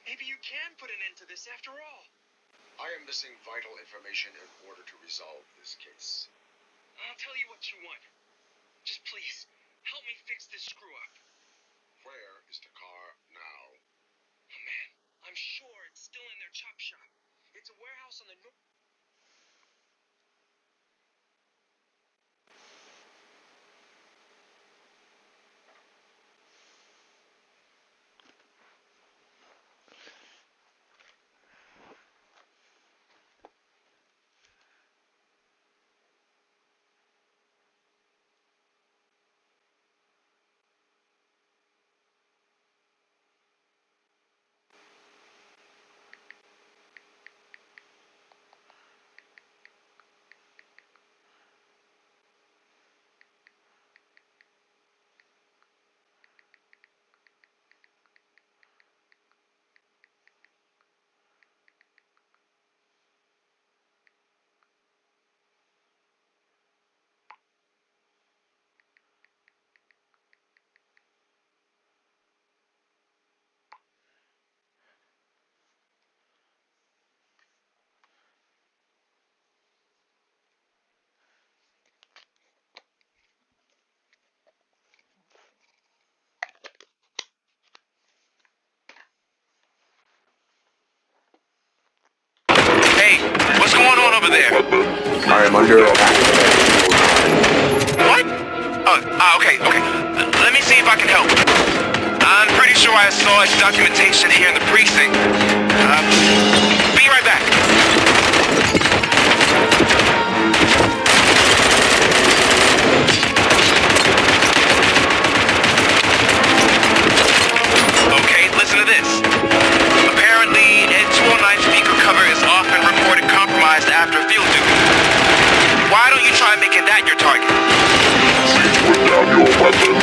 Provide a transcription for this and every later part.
Maybe you can put an end to this after all. I am missing vital information in order to resolve this case. I'll tell you what you want. Just please, help me fix this screw-up. Where is the car now? Oh man, I'm sure it's still in their chop shop. It's a warehouse on the north. Hey, what's going on over there? I am under attack. What? Okay. Let me see if I can help. I'm pretty sure I saw its documentation here in the precinct. Be right back. Okay, listen to this. Apparently, Ed 209 speaker cover is often reported compromised after field duty. Why don't you try making that your target? Put down your weapon.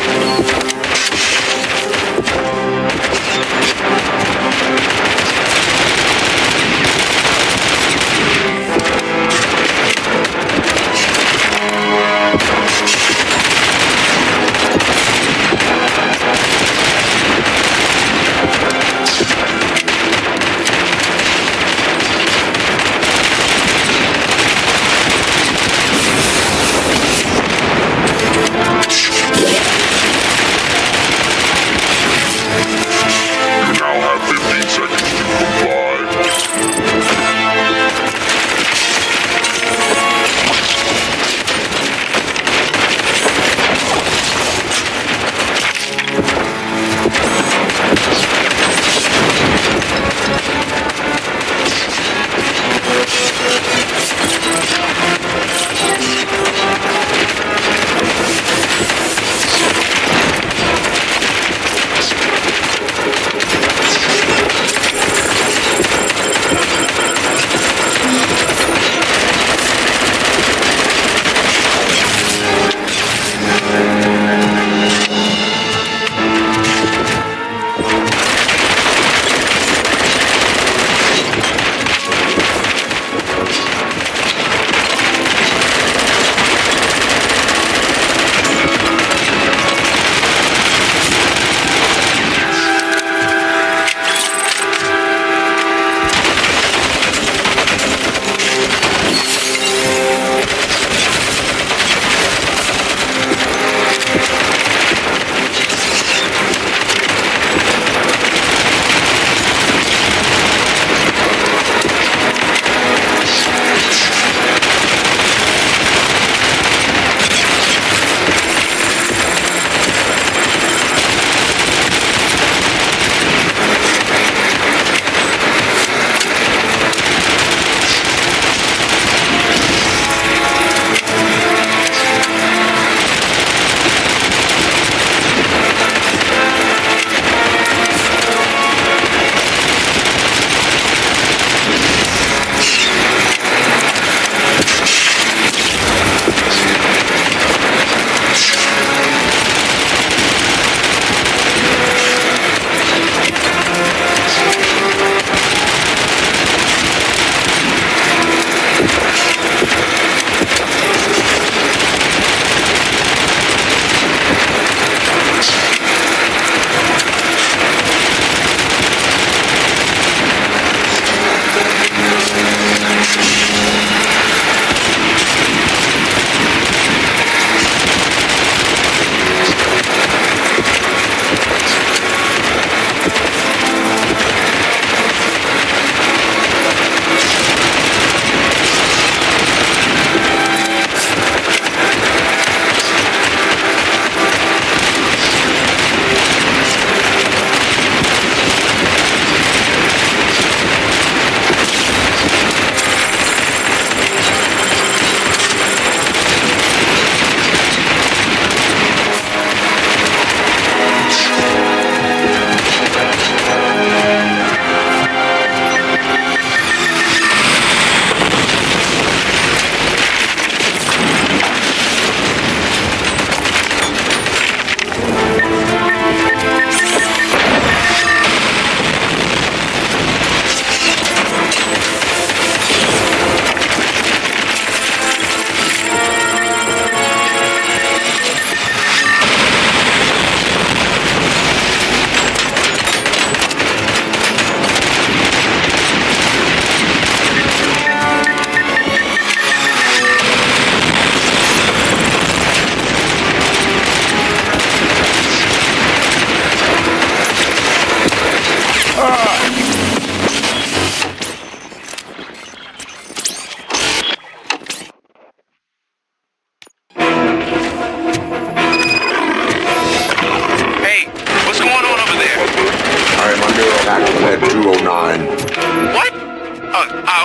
What?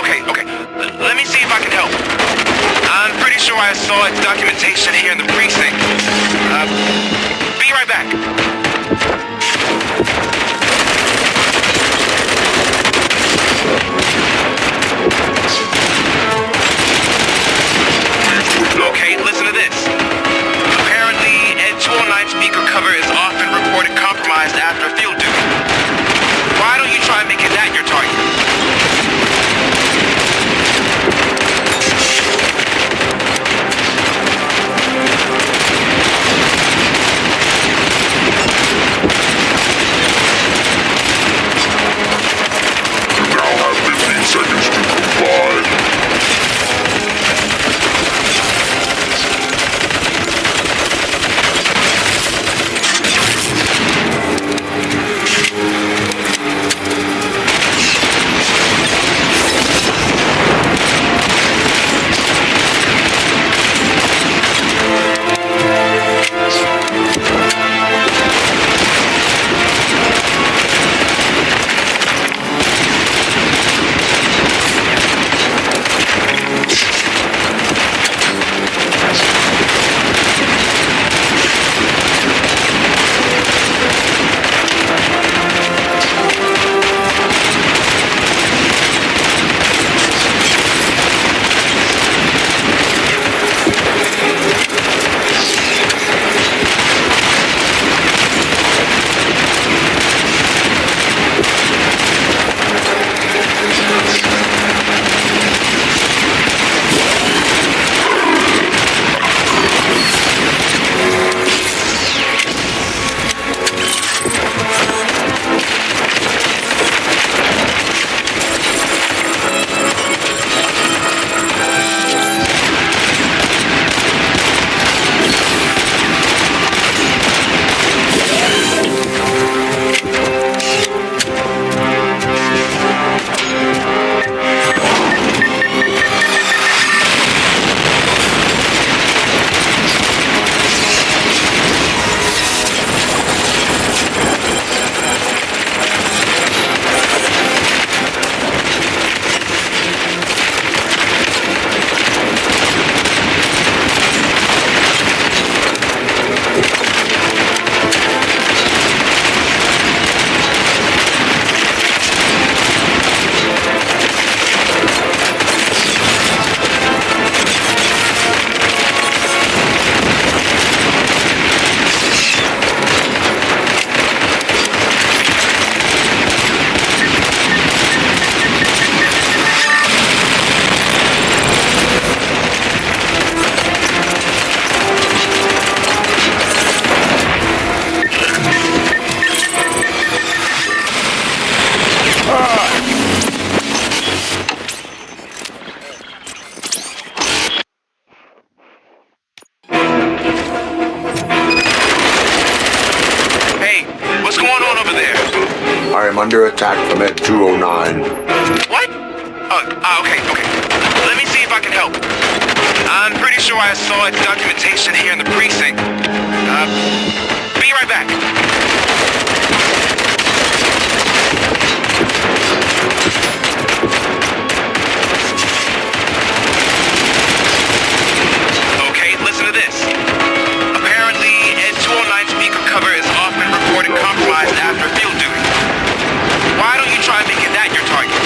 Okay. Let me see if I can help. I'm pretty sure I saw its documentation here in the precinct. Be right back. Okay, listen to this. Apparently, Ed 209 speaker cover is often reported compromised after field duty. Why don't you try making that your target? You now have 15 seconds to comply. I am under attack from Ed 209. What? Okay. Let me see if I can help. I'm pretty sure I saw its documentation here in the precinct. Be right back. Okay, listen to this. Apparently, Ed 209 speaker cover is often reported compromised after field duty. Why don't you try making that your target?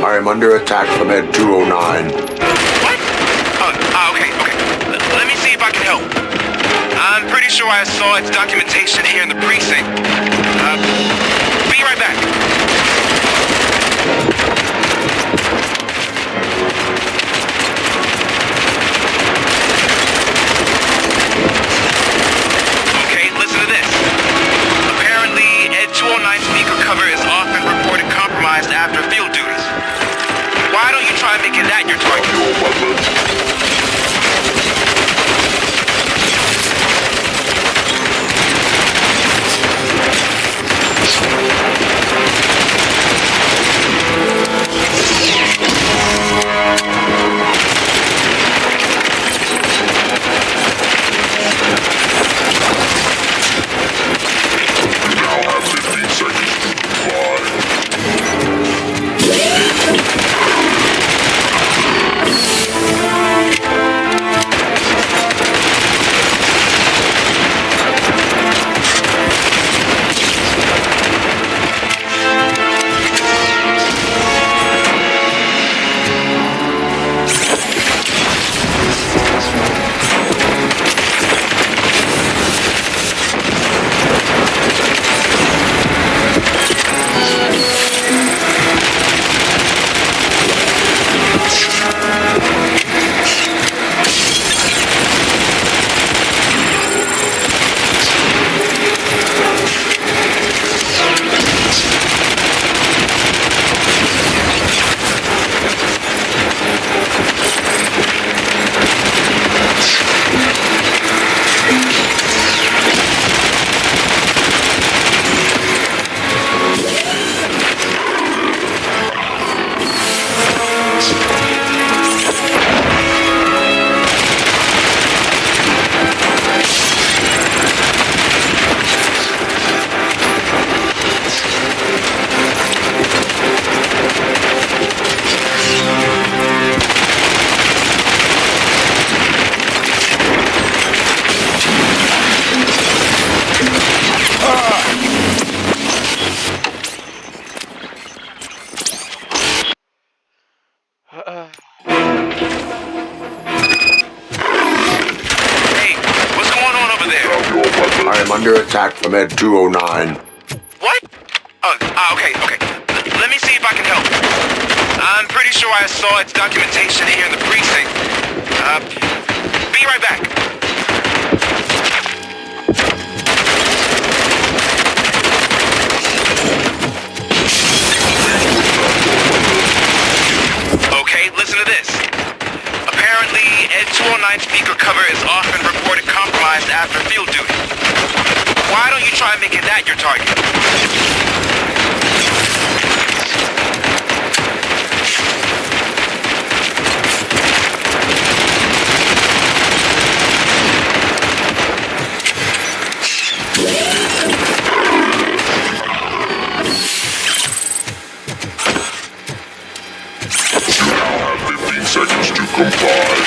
I am under attack from Ed 209. What? Okay. Let me see if I can help. I'm pretty sure I saw its documentation here in the precinct. Be right back. Okay, listen to this. Apparently, Ed 209 speaker cover is often reported compromised after field duties. Why don't you try making that your target? Hey, what's going on over there? I am under attack from Ed 209. What? Okay. Let me see if I can help. I'm pretty sure I saw its documentation here in the precinct. Be right back. Okay, listen to this. Apparently, Ed 209 speaker cover is often reported compromised after field duty. Why don't you try making that your target? You now have 15 seconds to comply.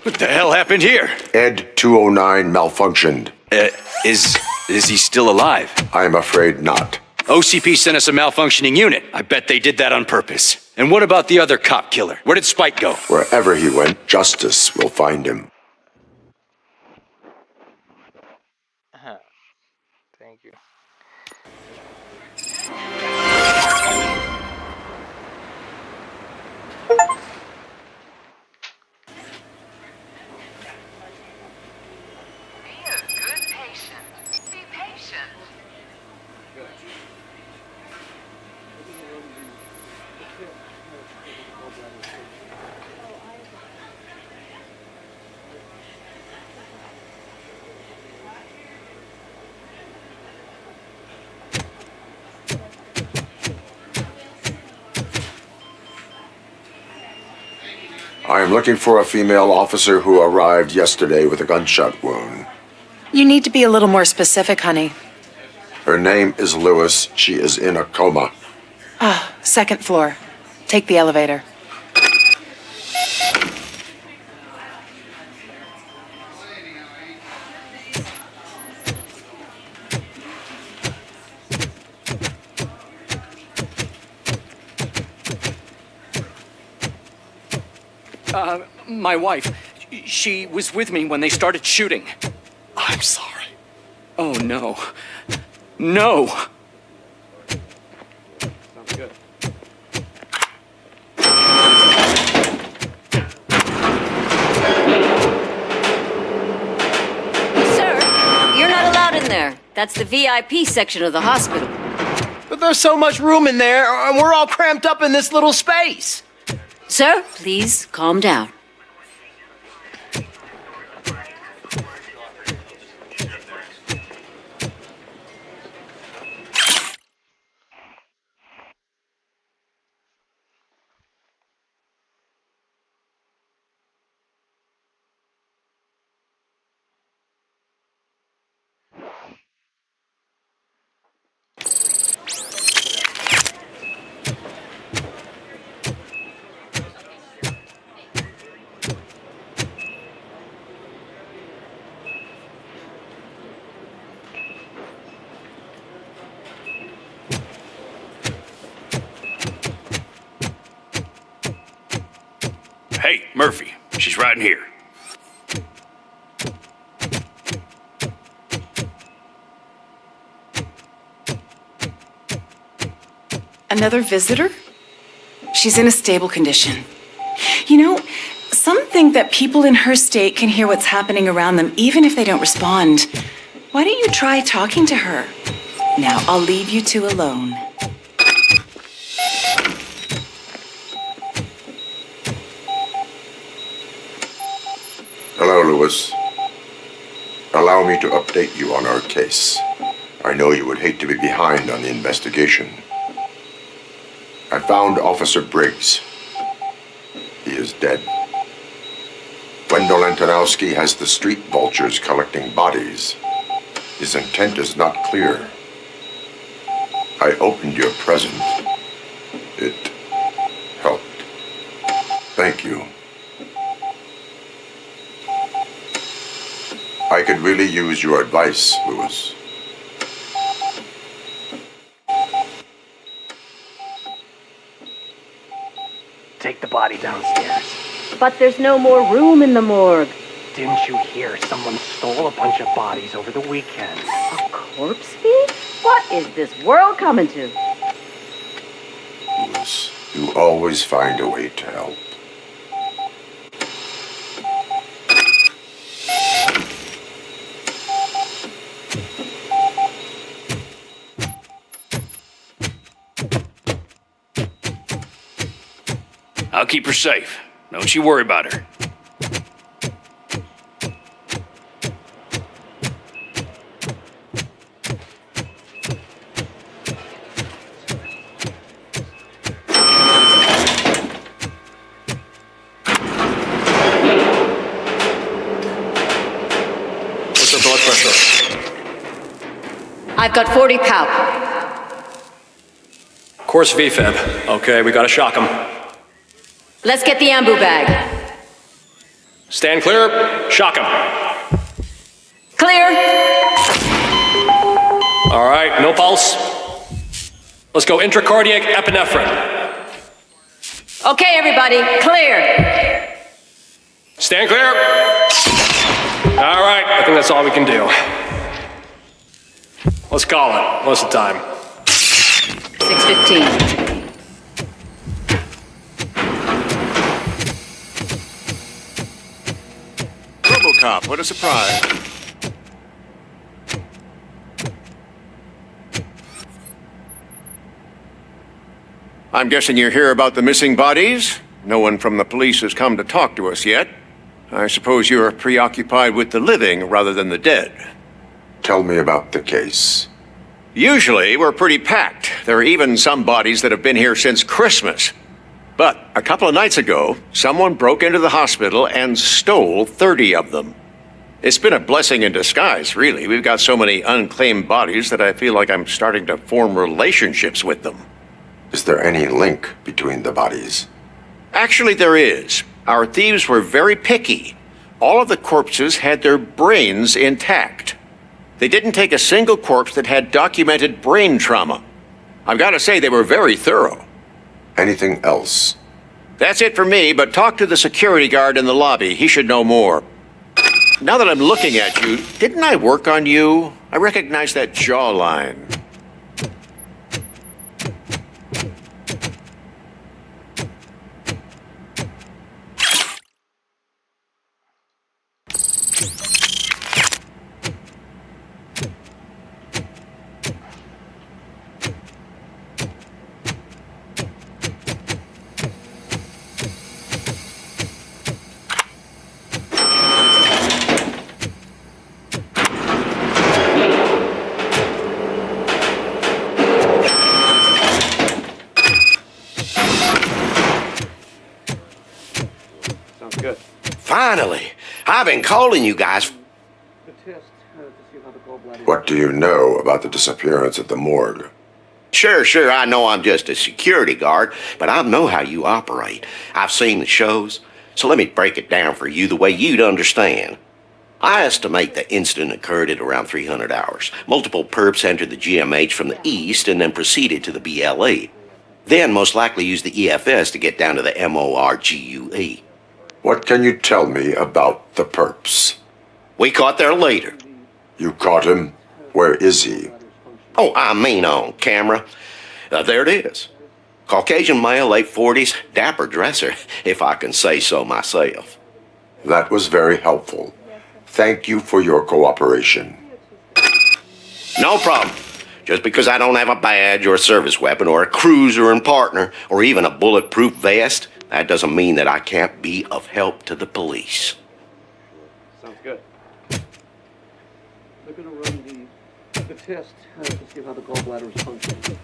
What the hell happened here? Ed 209 malfunctioned. Is he still alive? I am afraid not. OCP sent us a malfunctioning unit. I bet they did that on purpose. And what about the other cop killer? Where did Spike go? Wherever he went, justice will find him. Thank you. Be a good patient. Be patient. I am looking for a female officer who arrived yesterday with a gunshot wound. You need to be a little more specific, honey. Her name is Lewis. She is in a coma. Second floor. Take the elevator. My wife. She was with me when they started shooting. I'm sorry. Oh, no. No! Sounds good. Sir, you're not allowed in there. That's the VIP section of the hospital. But there's so much room in there, and we're all cramped up in this little space. Sir, please calm down. Hey, Murphy. She's right in here. Another visitor? She's in a stable condition. You know, some think that people in her state can hear what's happening around them even if they don't respond. Why don't you try talking to her? Now, I'll leave you two alone. Hello, Lewis. Allow me to update you on our case. I know you would hate to be behind on the investigation. I found Officer Briggs. He is dead. Wendell Antonowski has the street vultures collecting bodies. His intent is not clear. I opened your present. It helped. Thank you. I could really use your advice, Lewis. Take the body downstairs. But there's no more room in the morgue. Didn't you hear someone stole a bunch of bodies over the weekend? A corpse thief? What is this world coming to? Lewis, you always find a way to help. I'll keep her safe. Don't you worry about her. What's her blood pressure? I've got 40 pow. Course VFib. Okay, we gotta shock him. Let's get the ambu bag. Stand clear. Shock him. Clear. All right, no pulse. Let's go intracardiac epinephrine. Okay, everybody, clear. Stand clear. All right, I think that's all we can do. Let's call it. What's the time? 6:15. Robocop, what a surprise. I'm guessing you're here about the missing bodies? No one from the police has come to talk to us yet. I suppose you're preoccupied with the living rather than the dead. Tell me about the case. Usually, we're pretty packed. There are even some bodies that have been here since Christmas. But a couple of nights ago, someone broke into the hospital and stole 30 of them. It's been a blessing in disguise, really. We've got so many unclaimed bodies that I feel like I'm starting to form relationships with them. Is there any link between the bodies? Actually, there is. Our thieves were very picky. All of the corpses had their brains intact. They didn't take a single corpse that had documented brain trauma. I've got to say, they were very thorough. Anything else? That's it for me, but talk to the security guard in the lobby. He should know more. Now that I'm looking at you, didn't I work on you? I recognize that jawline. Good. Finally! I've been calling you guys. What do you know about the disappearance at the morgue? Sure, I know I'm just a security guard, but I know how you operate. I've seen the shows, so let me break it down for you the way you'd understand. I estimate the incident occurred at around 300 hours. Multiple perps entered the GMH from the east and then proceeded to the BLE. Then most likely used the EFS to get down to the MORGUE. What can you tell me about the perps? We caught their leader. You caught him? Where is he? Oh, I mean on camera. There it is. Caucasian male, late 40s, dapper dresser, if I can say so myself. That was very helpful. Thank you for your cooperation. No problem. Just because I don't have a badge or a service weapon or a cruiser and partner or even a bulletproof vest, that doesn't mean that I can't be of help to the police. Sounds good. They're going to run the test to see how the gallbladder is functioning.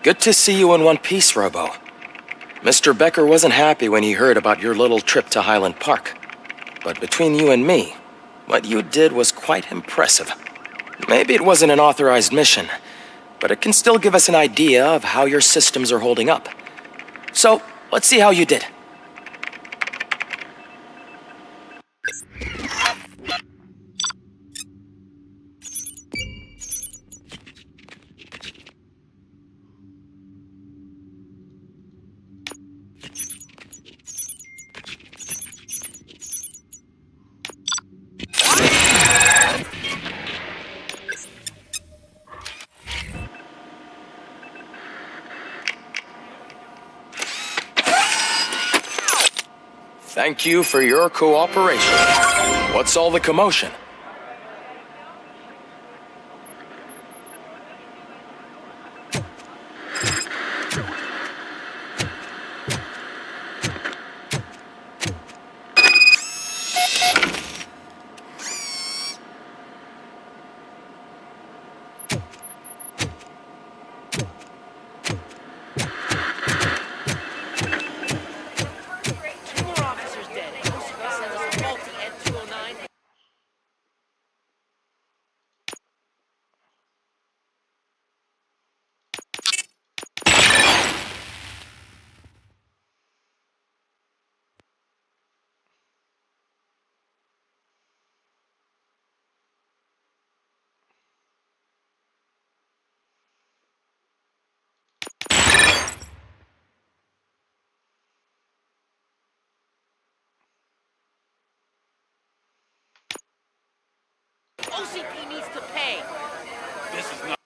Good to see you in one piece, Robo. Mr. Becker wasn't happy when he heard about your little trip to Highland Park. But between you and me, what you did was quite impressive. Maybe it wasn't an authorized mission, but it can still give us an idea of how your systems are holding up. So, let's see how you did. Thank you for your cooperation. What's all the commotion? OCP needs to pay. This is not.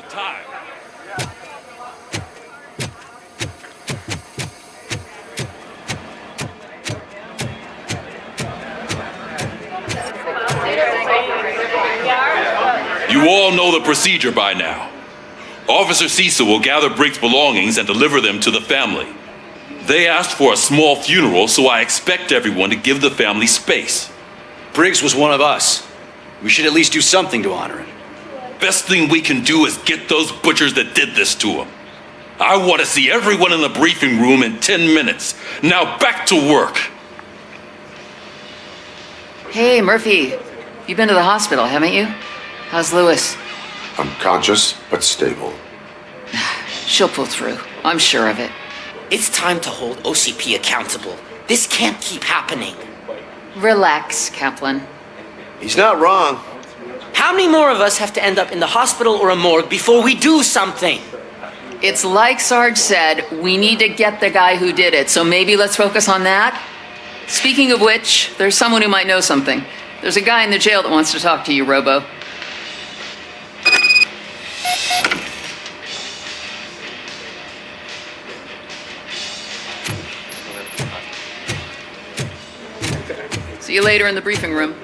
the time. You all know the procedure by now. Officer Cecil will gather Briggs' belongings and deliver them to the family. They asked for a small funeral, so I expect everyone to give the family space. Briggs was one of us. We should at least do something to honor him. Best thing we can do is get those butchers that did this to him. I want to see everyone in the briefing room in 10 minutes. Now back to work. Hey, Murphy. You've been to the hospital, haven't you? How's Lewis? Unconscious, but stable. She'll pull through. I'm sure of it. It's time to hold OCP accountable. This can't keep happening. Relax, Kaplan. He's not wrong. How many more of us have to end up in the hospital or a morgue before we do something? It's like Sarge said, we need to get the guy who did it, so maybe let's focus on that. Speaking of which, there's someone who might know something. There's a guy in the jail that wants to talk to you, Robo. See you later in the briefing room.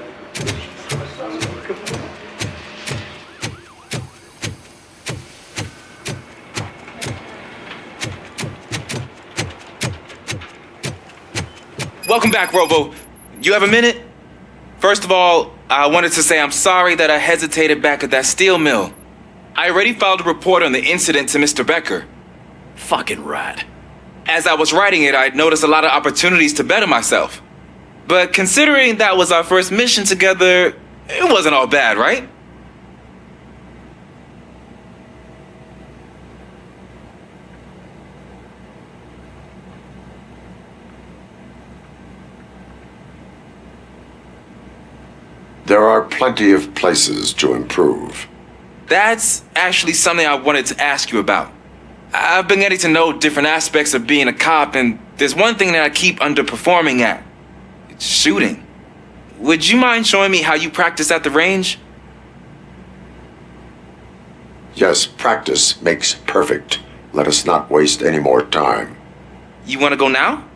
Welcome back, Robo. You have a minute? First of all, I wanted to say I'm sorry that I hesitated back at that steel mill. I already filed a report on the incident to Mr. Becker. Fucking rat. As I was writing it, I noticed a lot of opportunities to better myself. But considering that was our first mission together, it wasn't all bad, right? There are plenty of places to improve. That's actually something I wanted to ask you about. I've been getting to know different aspects of being a cop, and there's one thing that I keep underperforming at. It's shooting. Would you mind showing me how you practice at the range? Yes, practice makes perfect. Let us not waste any more time. You want to go now?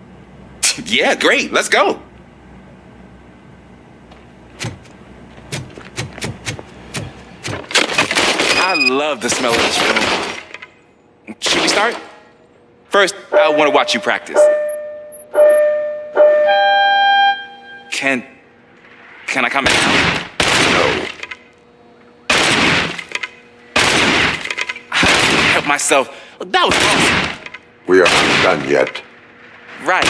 Yeah, great. Let's go. I love the smell of this room. Should we start? First, I want to watch you practice. Can I come in? No. I can't help myself. That was awesome. We are not done yet. Right.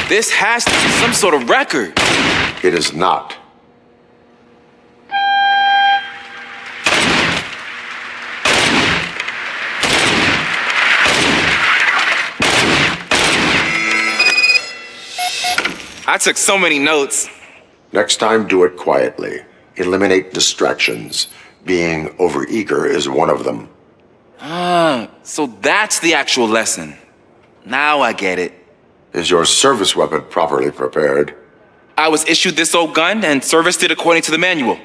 This has to be some sort of record. It is not. I took so many notes. Next time, do it quietly. Eliminate distractions. Being overeager is one of them. So that's the actual lesson. Now I get it. Is your service weapon properly prepared? I was issued this old gun and serviced it according to the manual.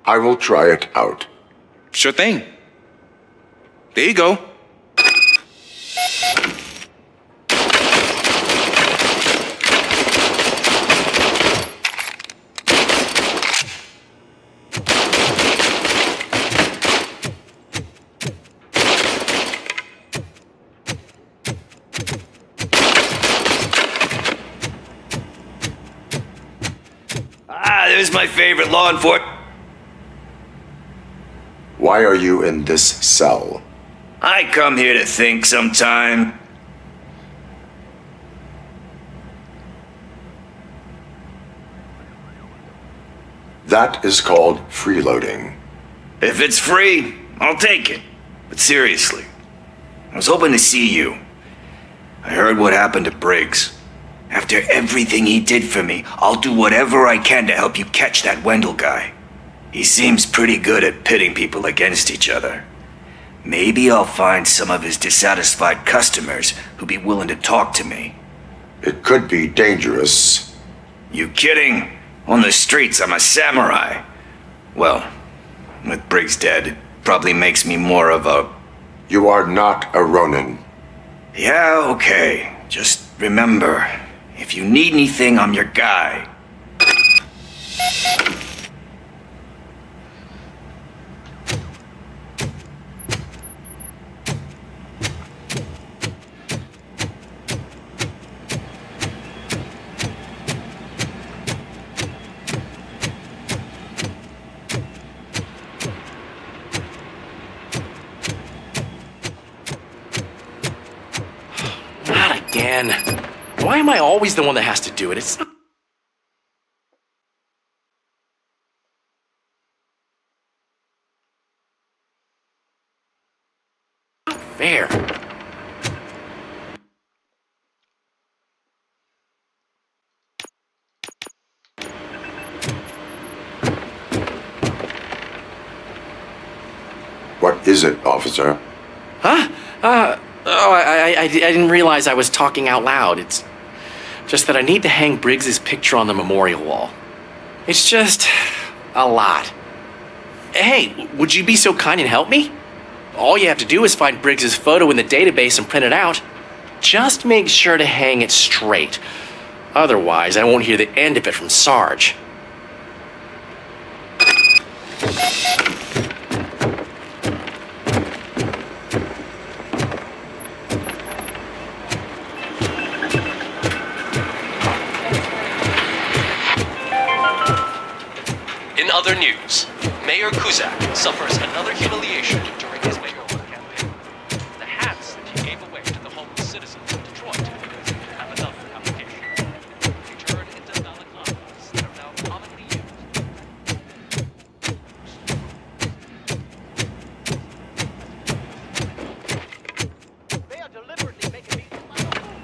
I will try it out. Sure thing. There you go. There's my favorite law enforcement. Why are you in this cell? I come here to think sometime. That is called freeloading. If it's free, I'll take it. But seriously, I was hoping to see you. I heard what happened to Briggs. After everything he did for me, I'll do whatever I can to help you catch that Wendell guy. He seems pretty good at pitting people against each other. Maybe I'll find some of his dissatisfied customers who'll be willing to talk to me. It could be dangerous. You kidding? On the streets, I'm a samurai. Well, with Briggs dead, Probably makes me more of a... You are not a Ronin. Yeah, okay. Just remember, if you need anything, I'm your guy. Not again. Why am I always the one that has to do it? It's not fair. What is it, officer? Huh? I didn't realize I was talking out loud. It's just that I need to hang Briggs's picture on the memorial wall. It's just a lot. Hey, would you be so kind and help me? All you have to do is find Briggs's photo in the database and print it out. Just make sure to hang it straight. Otherwise, I won't hear the end of it from Sarge. In other news, Mayor Kuzak suffers another humiliation during his mayoral campaign. The hats that he gave away to the homeless citizens of Detroit have another application. They turn into balaclavas that are now commonly used. They are deliberately making me look like a fool.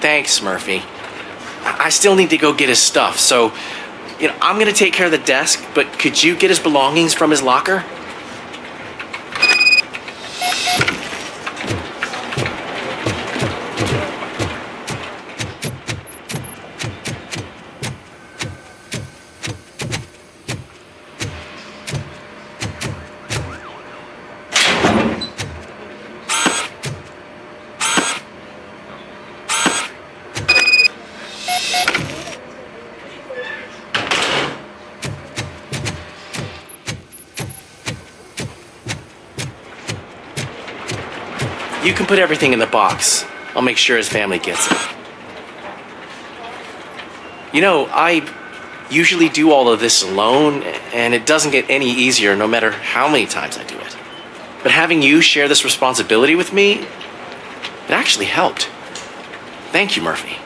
Thanks, Murphy. I still need to go get his stuff, so, I'm gonna take care of the desk, but could you get his belongings from his locker? You can put everything in the box. I'll make sure his family gets it. I usually do all of this alone, and it doesn't get any easier no matter how many times I do it. But having you share this responsibility with me, it actually helped. Thank you, Murphy.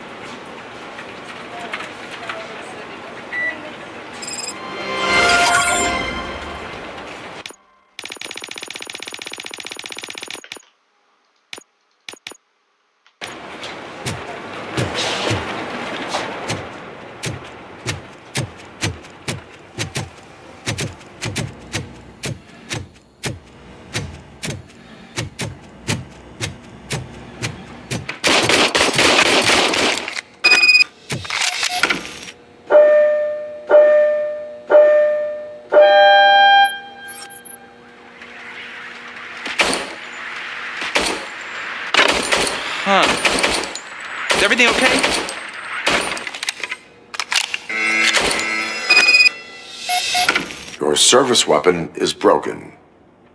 Your service weapon is broken.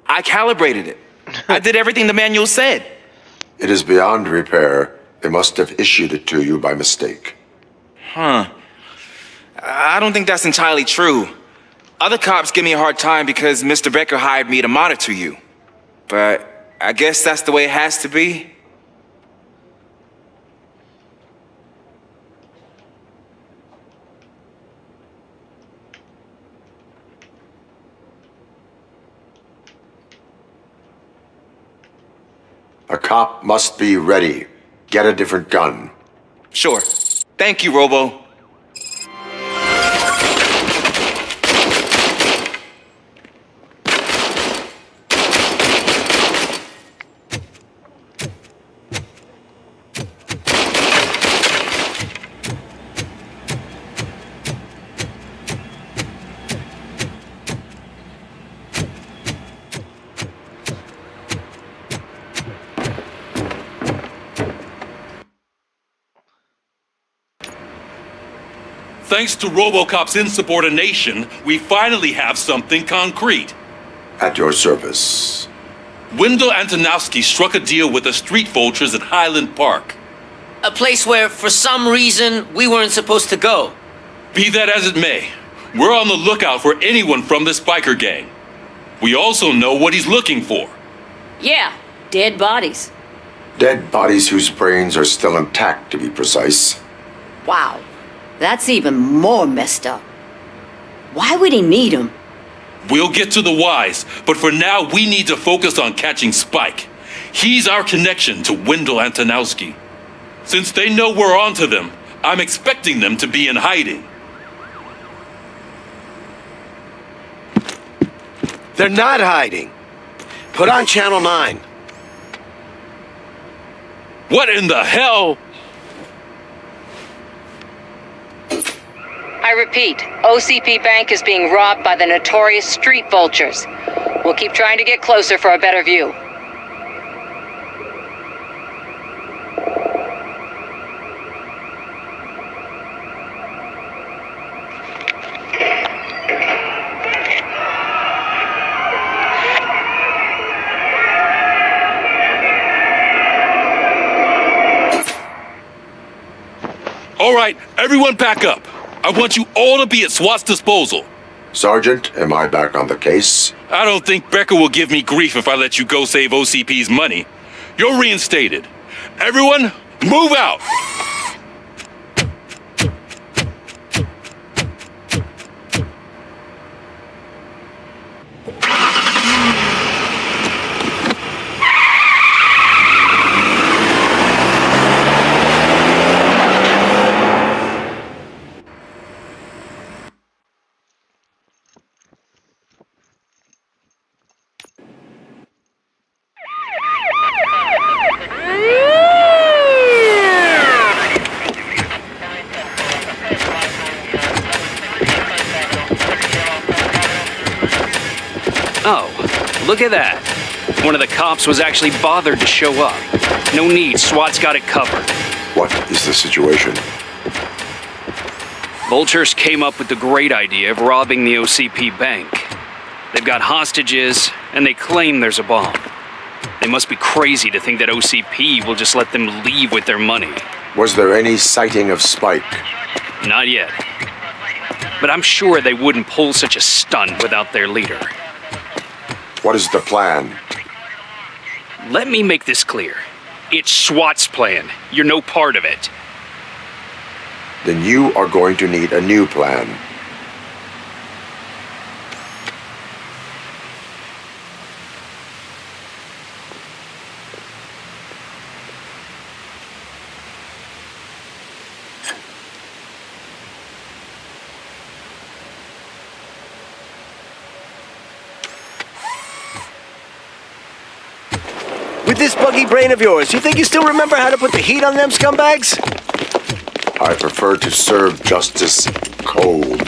I calibrated it. I did everything the manual said. It is beyond repair. They must have issued it to you by mistake. Huh. I don't think that's entirely true. Other cops give me a hard time because Mr. Becker hired me to monitor you. But I guess that's the way it has to be. A cop must be ready. Get a different gun. Sure. Thank you, Robo. Thanks to Robocop's insubordination, we finally have something concrete. At your service. Wendell Antonowski struck a deal with the street vultures at Highland Park. A place where, for some reason, we weren't supposed to go. Be that as it may, we're on the lookout for anyone from this biker gang. We also know what he's looking for. Yeah, dead bodies. Dead bodies whose brains are still intact, to be precise. Wow, that's even more messed up. Why would he need them? We'll get to the whys, but for now we need to focus on catching Spike. He's our connection to Wendell Antonowski. Since they know we're onto them, I'm expecting them to be in hiding. They're not hiding. Put on Channel 9. What in the hell? I repeat, OCP Bank is being robbed by the notorious street vultures. We'll keep trying to get closer for a better view. All right, everyone back up. I want you all to be at SWAT's disposal. Sergeant, am I back on the case? I don't think Becker will give me grief if I let you go save OCP's money. You're reinstated. Everyone, move out! Oh, look at that. One of the cops was actually bothered to show up. No need, SWAT's got it covered. What is the situation? Vultures came up with the great idea of robbing the OCP bank. They've got hostages, and they claim there's a bomb. They must be crazy to think that OCP will just let them leave with their money. Was there any sighting of Spike? Not yet. But I'm sure they wouldn't pull such a stunt without their leader. What is the plan? Let me make this clear. It's SWAT's plan. You're no part of it. Then you are going to need a new plan. With this buggy brain of yours, you think you still remember how to put the heat on them scumbags? I prefer to serve justice cold.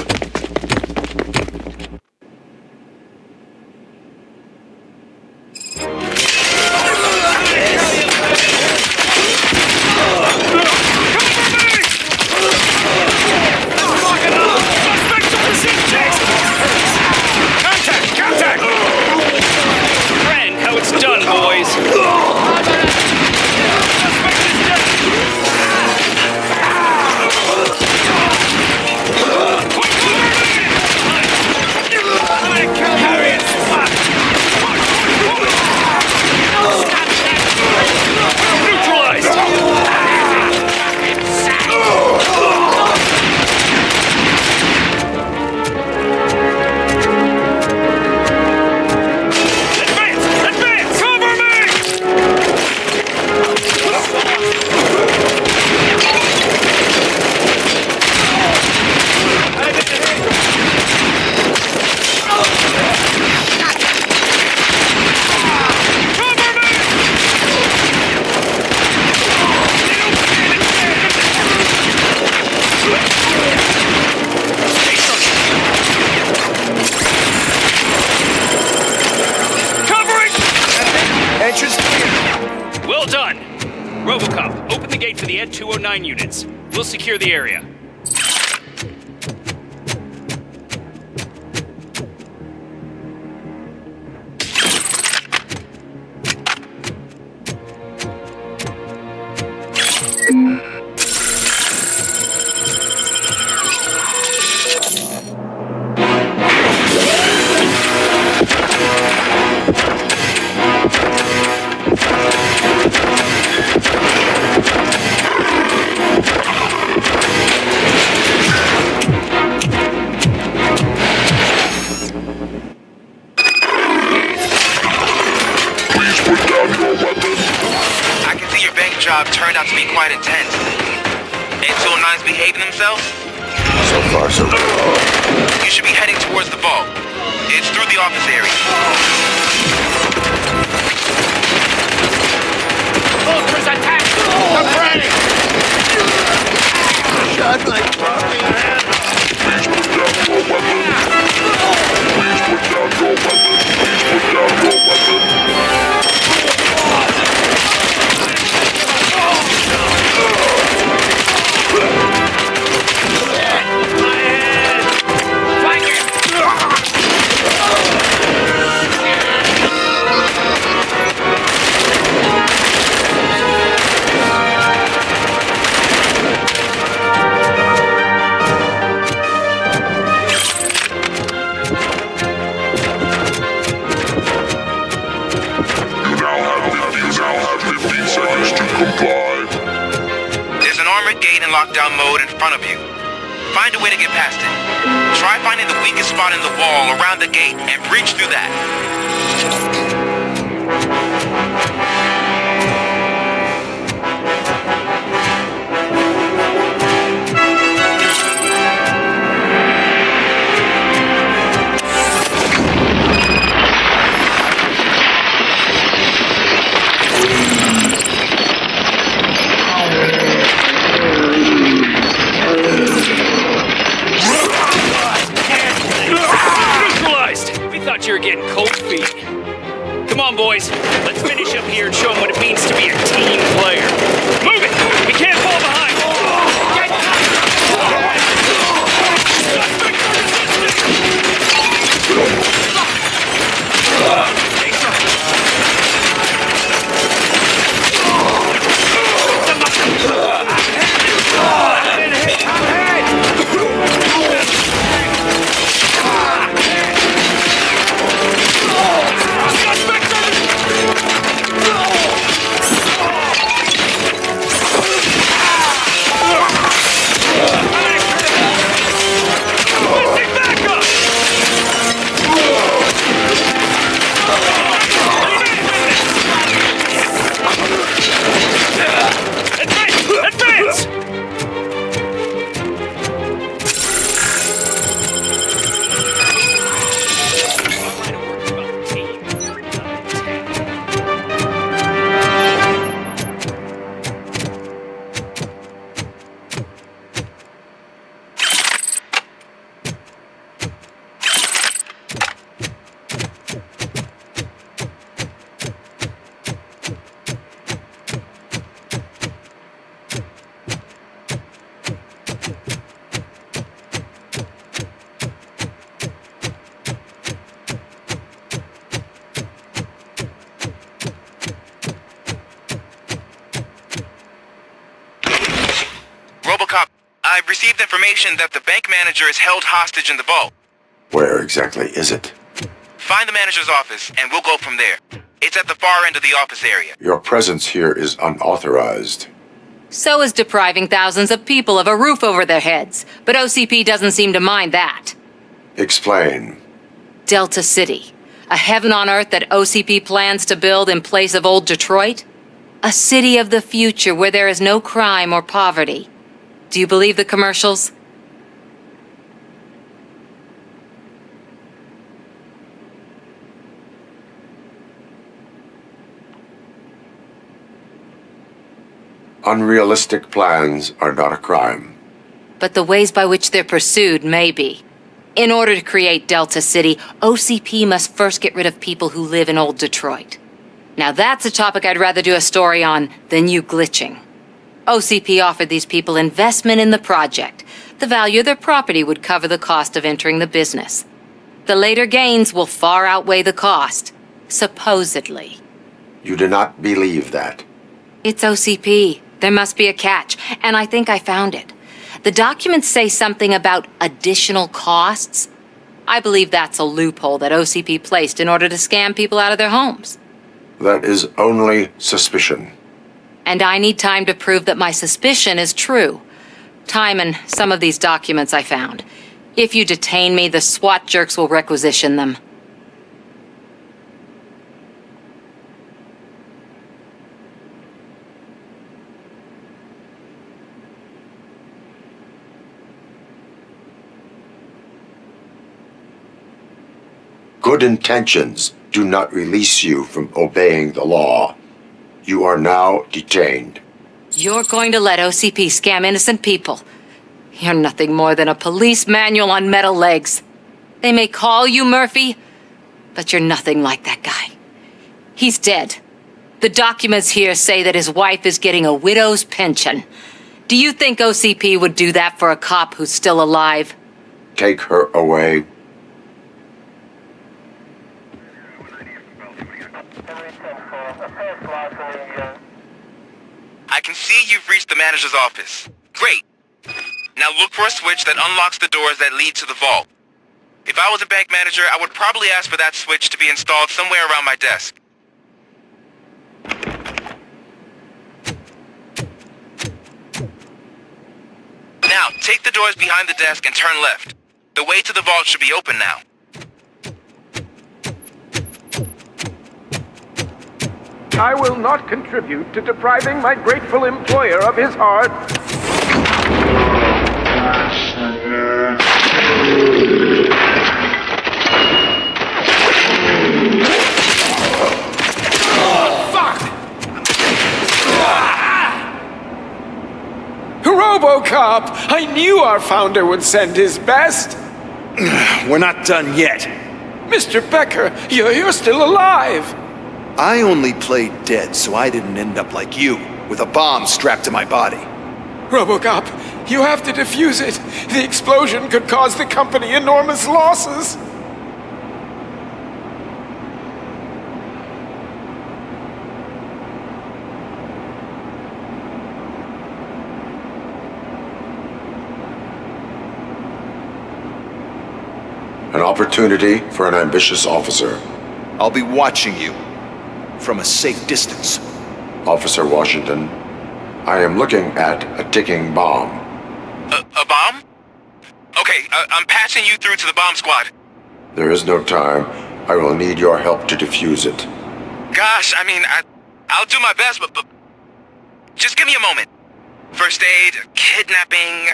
9 units. We'll secure the area. Job turned out to be quite intense. Ain't 209s behaving themselves? So far, so good. You should be heading towards the vault. It's through the office area. Ultras attack! I'm ready! Shot like broken head. Please put down your weapon. Please put down your weapon. Please put down your weapon. Lockdown mode in front of you. Find a way to get past it. Try finding the weakest spot in the wall around the gate and breach through that. You're getting cold feet. Come on, boys. Let's finish up here and show them what it means to be a team player. Move it! We can't fall behind! Robocop, I've received information that the bank manager is held hostage in the vault. Where exactly is it? Find the manager's office, and we'll go from there. It's at the far end of the office area. Your presence here is unauthorized. So is depriving thousands of people of a roof over their heads. But OCP doesn't seem to mind that. Explain. Delta City. A heaven on earth that OCP plans to build in place of old Detroit? A city of the future where there is no crime or poverty. Do you believe the commercials? Unrealistic plans are not a crime. But the ways by which they're pursued may be. In order to create Delta City, OCP must first get rid of people who live in old Detroit. Now that's a topic I'd rather do a story on than you glitching. OCP offered these people investment in the project. The value of their property would cover the cost of entering the business. The later gains will far outweigh the cost, supposedly. You do not believe that. It's OCP. There must be a catch, and I think I found it. The documents say something about additional costs. I believe that's a loophole that OCP placed in order to scam people out of their homes. That is only suspicion. And I need time to prove that my suspicion is true. Time and some of these documents I found. If you detain me, the SWAT jerks will requisition them. Good intentions do not release you from obeying the law. You are now detained. You're going to let OCP scam innocent people. You're nothing more than a police manual on metal legs. They may call you Murphy, but you're nothing like that guy. He's dead. The documents here say that his wife is getting a widow's pension. Do you think OCP would do that for a cop who's still alive? Take her away. I can see you've reached the manager's office. Great. Now look for a switch that unlocks the doors that lead to the vault. If I was a bank manager, I would probably ask for that switch to be installed somewhere around my desk. Now, take the doors behind the desk and turn left. The way to the vault should be open now. I will not contribute to depriving my grateful employer of his heart. Robocop! I knew our founder would send his best. We're not done yet. Mr. Becker, you're still alive. I only played dead so I didn't end up like you, with a bomb strapped to my body. Robocop, you have to defuse it. The explosion could cause the company enormous losses. An opportunity for an ambitious officer. I'll be watching you from a safe distance. Officer Washington, I am looking at a ticking bomb. A bomb? Okay, I'm passing you through to the bomb squad. There is no time. I will need your help to defuse it. Gosh, I mean, I'll do my best, but just give me a moment. First aid, kidnapping...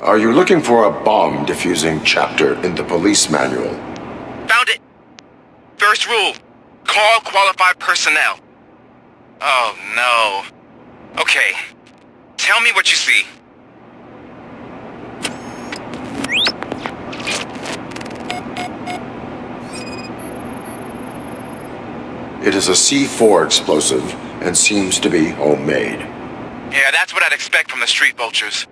Are you looking for a bomb defusing chapter in the police manual? Found it. First rule, call qualified personnel. Oh no. Okay, tell me what you see. It is a C4 explosive and seems to be homemade. Yeah, that's what I'd expect from the street vultures.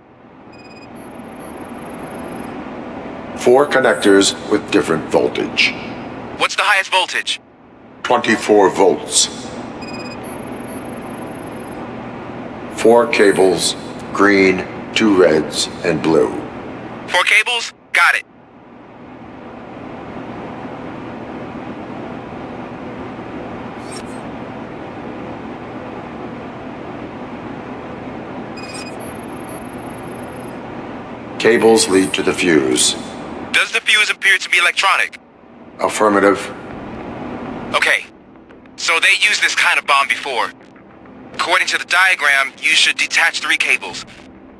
4 connectors with different voltage. What's the highest voltage? 24 volts. 4 cables, green, 2 reds, and blue. 4 cables? Got it. Cables lead to the fuse. Does the fuse appear to be electronic? Affirmative. Okay, so they used this kind of bomb before. According to the diagram, you should detach 3 cables.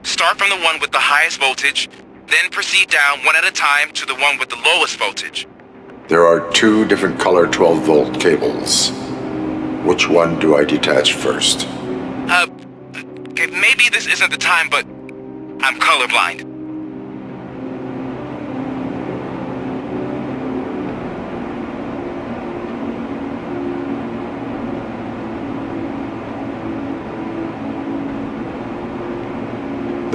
Start from the one with the highest voltage, then proceed down one at a time to the one with the lowest voltage. There are 2 different color 12-volt cables. Which one do I detach first? Okay, maybe this isn't the time, but I'm colorblind.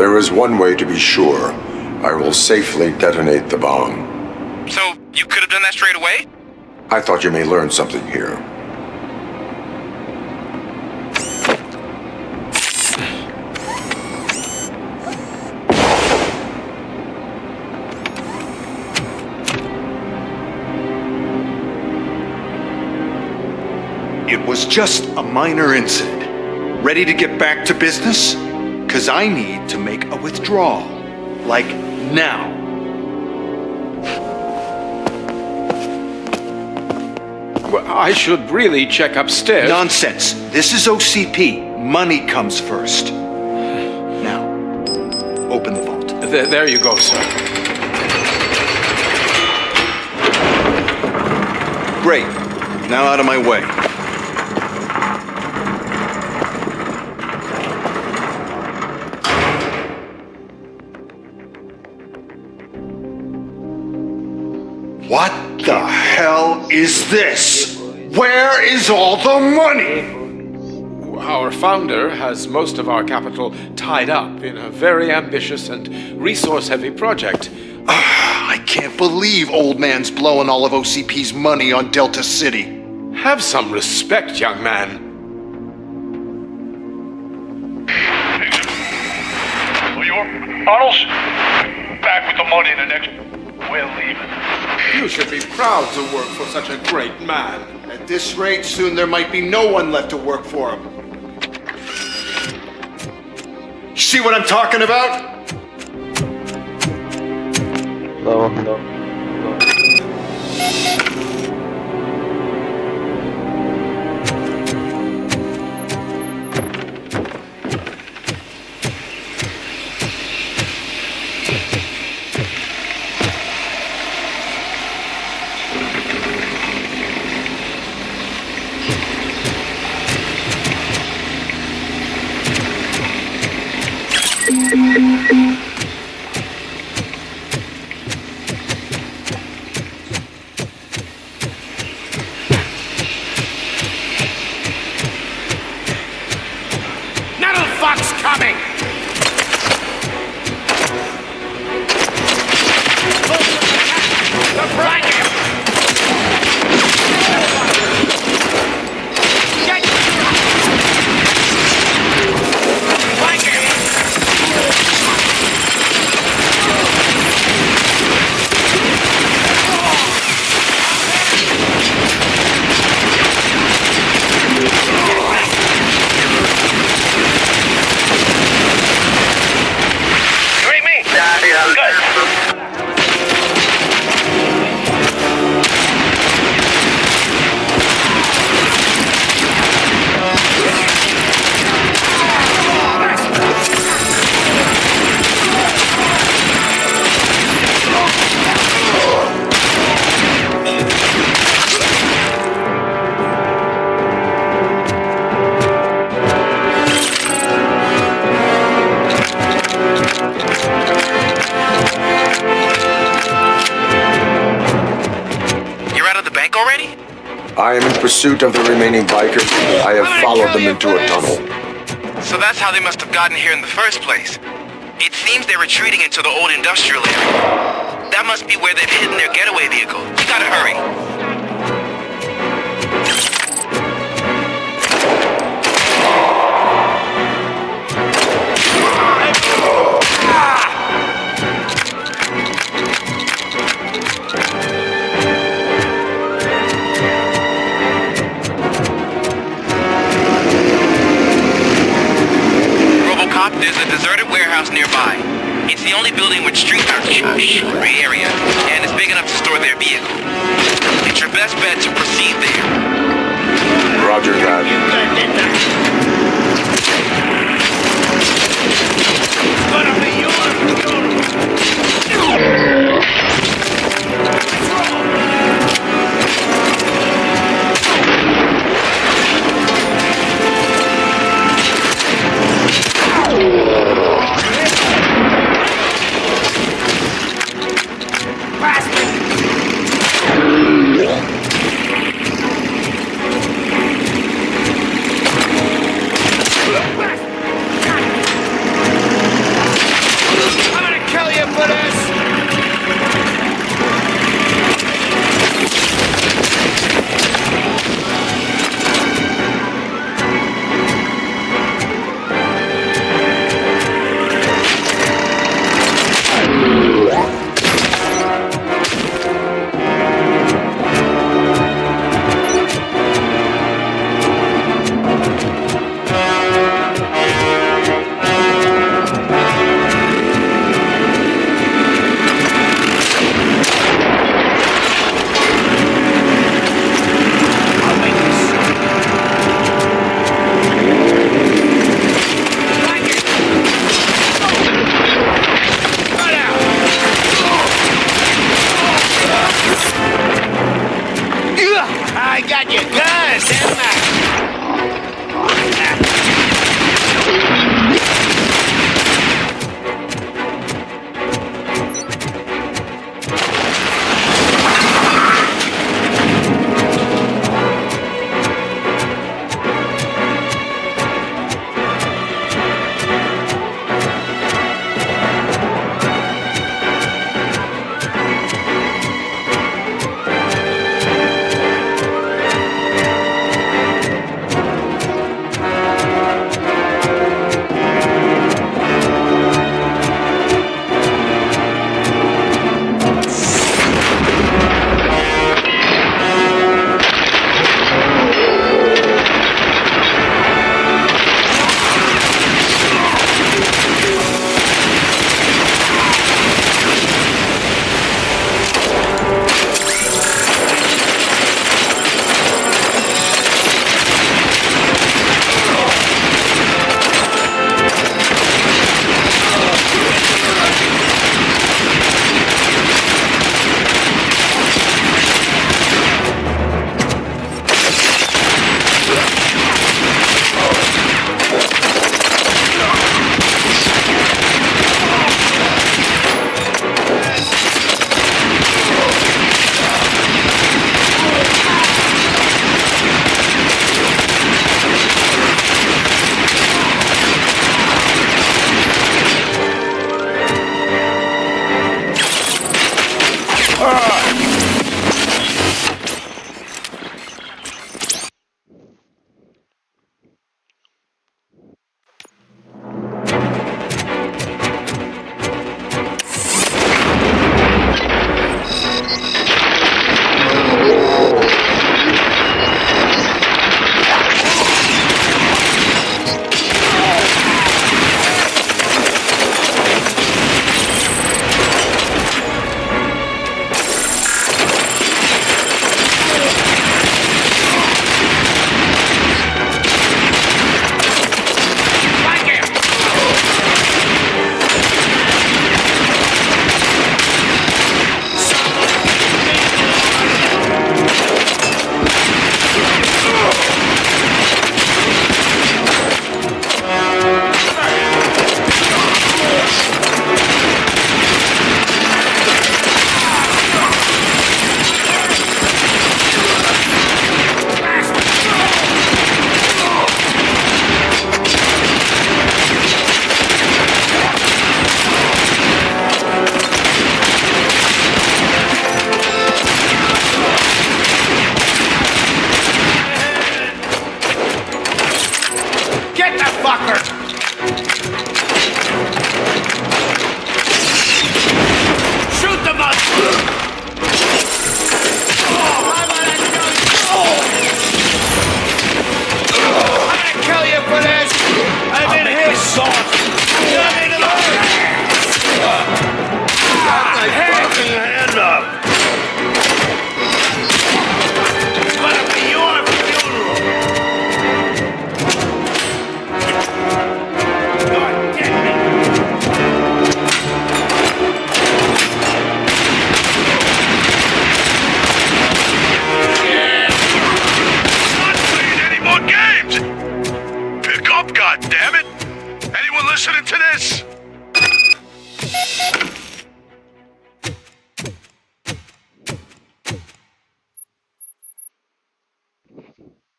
there is one way to be sure. I will safely detonate the bomb. So, you could have done that straight away? I thought you may learn something here. It was just a minor incident. Ready to get back to business? 'Cause I need to make a withdrawal. Like now. Well, I should really check upstairs. Nonsense. This is OCP. Money comes first. Now, open the vault. There you go, sir. Great. Now out of my way. What the hell is this? Where is all the money? Our founder has most of our capital tied up in a very ambitious and resource-heavy project. I can't believe old man's blowing all of OCP's money on Delta City. Have some respect, young man. Arnold, back with the money in the next... We're leaving. You should be proud to work for such a great man. At this rate, soon there might be no one left to work for him. See what I'm talking about? No. Fuck's coming! The blanket! I am in pursuit of the remaining bikers. I have followed them into a tunnel. So that's how they must have gotten here in the first place. It seems they're retreating into the old industrial area. That must be where they've hidden their getaway vehicle. You gotta hurry. Robocop, there's a deserted warehouse nearby. It's the only building with street area, and it's big enough to store their vehicle. It's your best bet to proceed there. Roger that.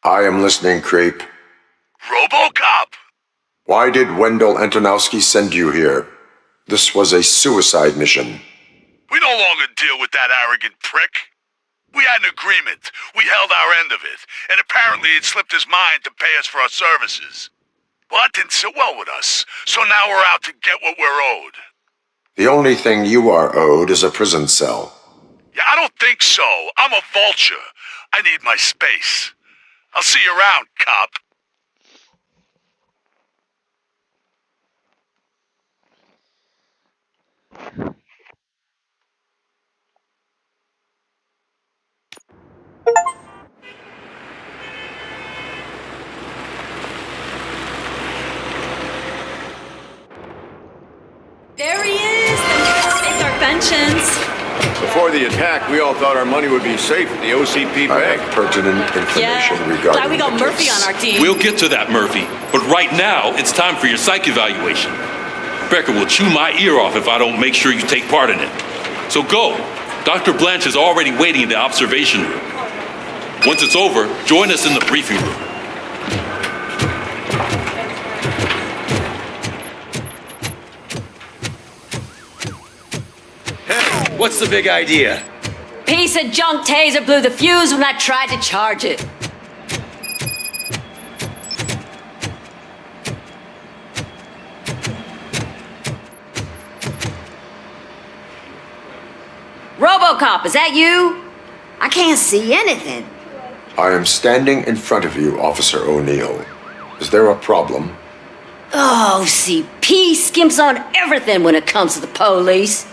I am listening, Creep. Robocop! Why did Wendell Antonowski send you here? This was a suicide mission. We no longer deal with that arrogant prick. We had an agreement. We held our end of it, and apparently it slipped his mind to pay us for our services. Well, that didn't sit well with us, so now we're out to get what we're owed. The only thing you are owed is a prison cell. Yeah, I don't think so. I'm a vulture. I need my space. I'll see you around, cop. There he is! It's our pensions. Before the attack, we all thought our money would be safe at the OCP bank. Pertinent information regarding Glad we got Murphy on our team. We'll get to that, Murphy. But right now, it's time for your psych evaluation. Becker will chew my ear off if I don't make sure you take part in it. So go. Dr. Blanche is already waiting in the observation room. Once it's over, join us in the briefing room. What's the big idea? Piece of junk taser blew the fuse when I tried to charge it. Robocop, is that you? I can't see anything. I am standing in front of you, Officer O'Neill. Is there a problem? Oh, CP skimps on everything when it comes to the police.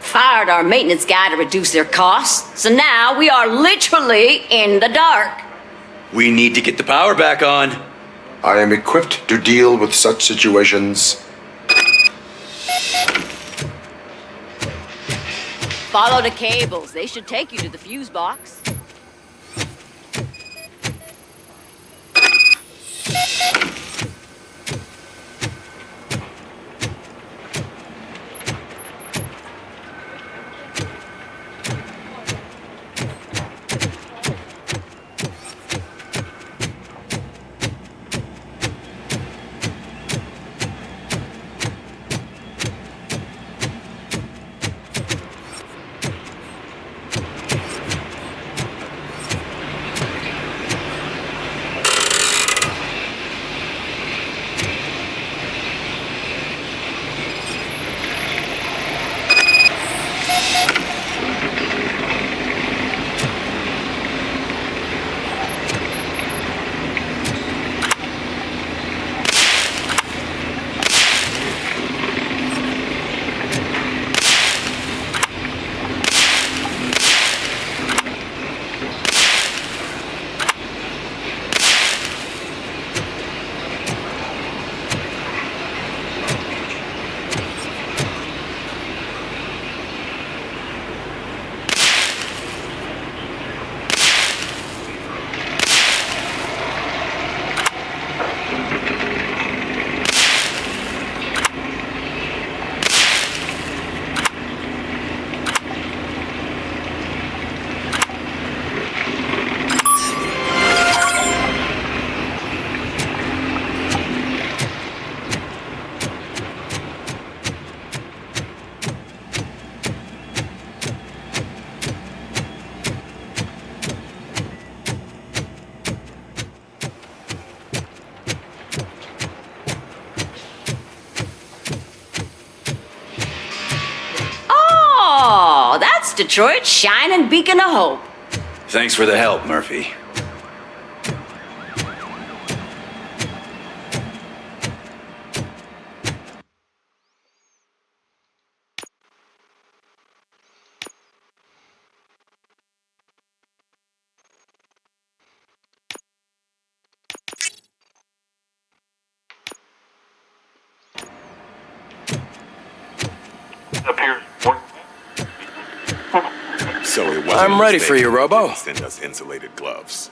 Fired our maintenance guy to reduce their costs, so now we are literally in the dark. We need to get the power back on. I am equipped to deal with such situations. Follow the cables. They should take you to the fuse box. Detroit's shining beacon of hope. Thanks for the help, Murphy. So it wasn't I'm ready for you, Robo. Send us insulated gloves.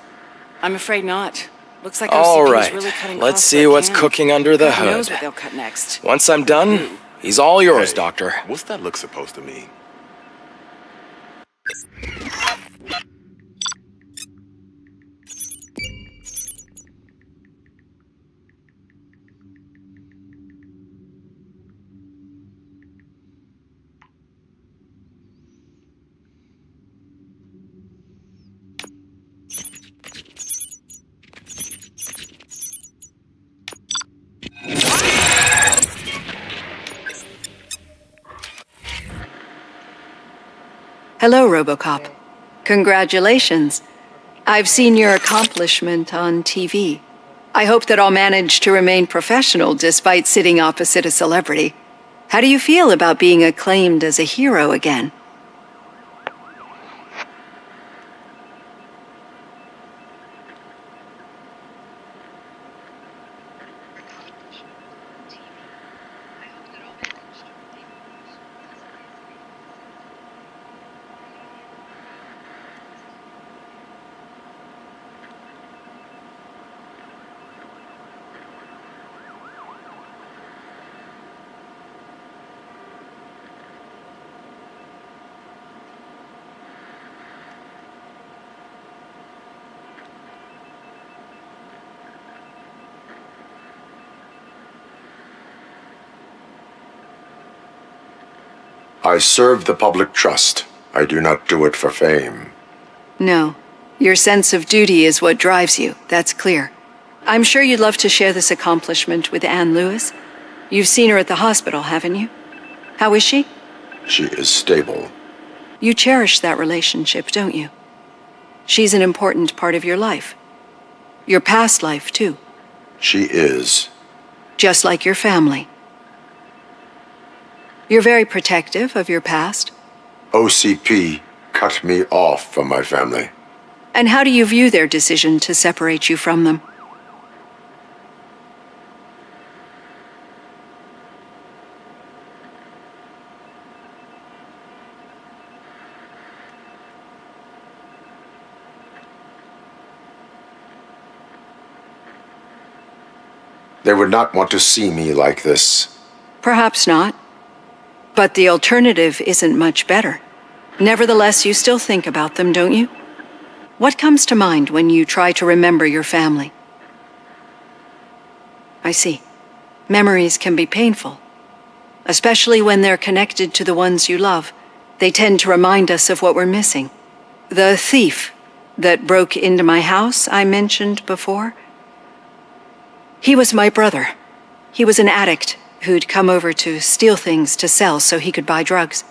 I'm afraid not. Looks like All OCP right, is really cutting let's costs see where it what's can. cooking under the Who knows hood. what they'll cut next? Once I'm done, he's all yours, Doctor. What's that look supposed to mean? Hello, Robocop. Congratulations. I've seen your accomplishment on TV. I hope that I'll manage to remain professional despite sitting opposite a celebrity. How do you feel about being acclaimed as a hero again? I serve the public trust. I do not do it for fame. No. Your sense of duty is what drives you, that's clear. I'm sure you'd love to share this accomplishment with Anne Lewis. You've seen her at the hospital, haven't you? How is she? She is stable. You cherish that relationship, don't you? She's an important part of your life. Your past life, too. She is. Just like your family. You're very protective of your past. OCP cut me off from my family. And how do you view their decision to separate you from them? They would not want to see me like this. Perhaps not. But the alternative isn't much better. Nevertheless, you still think about them, don't you? What comes to mind when you try to remember your family? I see. Memories can be painful. Especially when they're connected to the ones you love. They tend to remind us of what we're missing. The thief that broke into my house I mentioned before. He was my brother. He was an addict who'd come over to steal things to sell so he could buy drugs.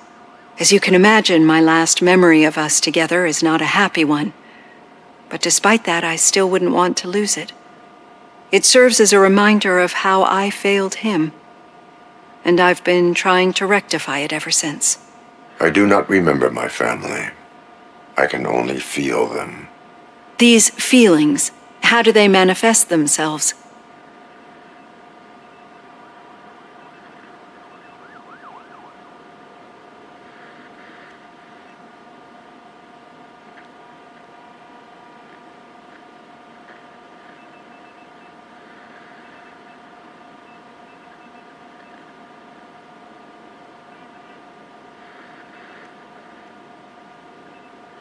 As you can imagine, my last memory of us together is not a happy one. But despite that, I still wouldn't want to lose it. It serves as a reminder of how I failed him. And I've been trying to rectify it ever since. I do not remember my family. I can only feel them. These feelings, how do they manifest themselves?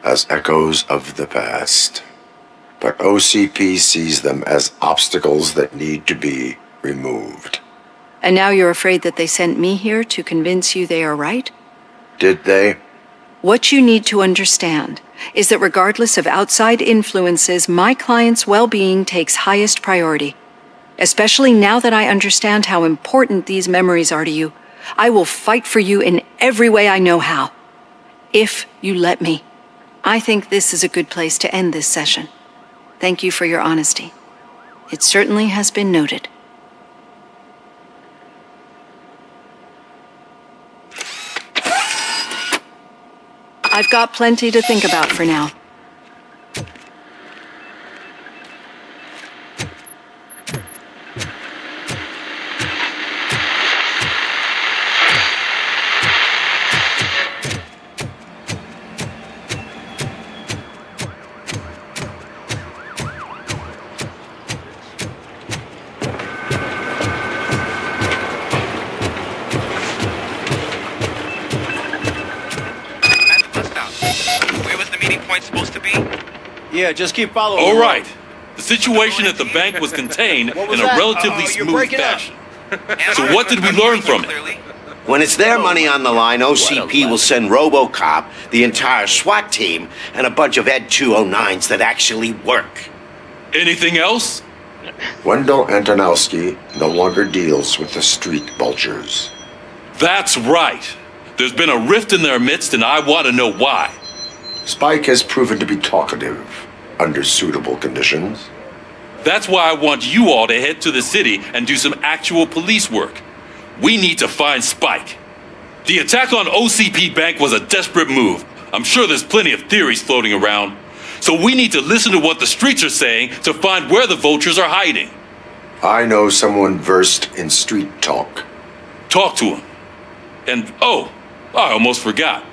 As echoes of the past. But OCP sees them as obstacles that need to be removed. And now you're afraid that they sent me here to convince you they are right? Did they? What you need to understand is that regardless of outside influences, my client's well-being takes highest priority. Especially now that I understand how important these memories are to you, I will fight for you in every way I know how. If you let me. I think this is a good place to end this session. Thank you for your honesty. It certainly has been noted. I've got plenty to think about for now. Yeah, just keep following. All right. The situation at the bank was contained in a relatively smooth fashion. So what did we learn from it? When it's their money on the line, OCP will send Robocop, the entire SWAT team, and a bunch of Ed 209s that actually work. Anything else? Wendell Antonowski no longer deals with the street vultures. That's right. There's been a rift in their midst, and I want to know why. Spike has proven to be talkative under suitable conditions. That's why I want you all to head to the city and do some actual police work. We need to find Spike. The attack on OCP Bank was a desperate move. I'm sure there's plenty of theories floating around. So we need to listen to what the streets are saying to find where the vultures are hiding. I know someone versed in street talk. Talk to him. And, oh, I almost forgot.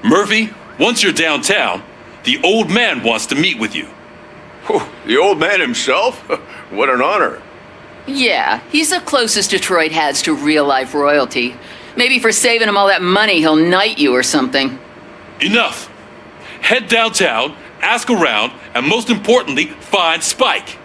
Murphy, once you're downtown, the old man wants to meet with you. Oh, the old man himself? What an honor. Yeah, he's the closest Detroit has to real-life royalty. Maybe for saving him all that money, he'll knight you or something. Enough. Head downtown, ask around, and most importantly, find Spike.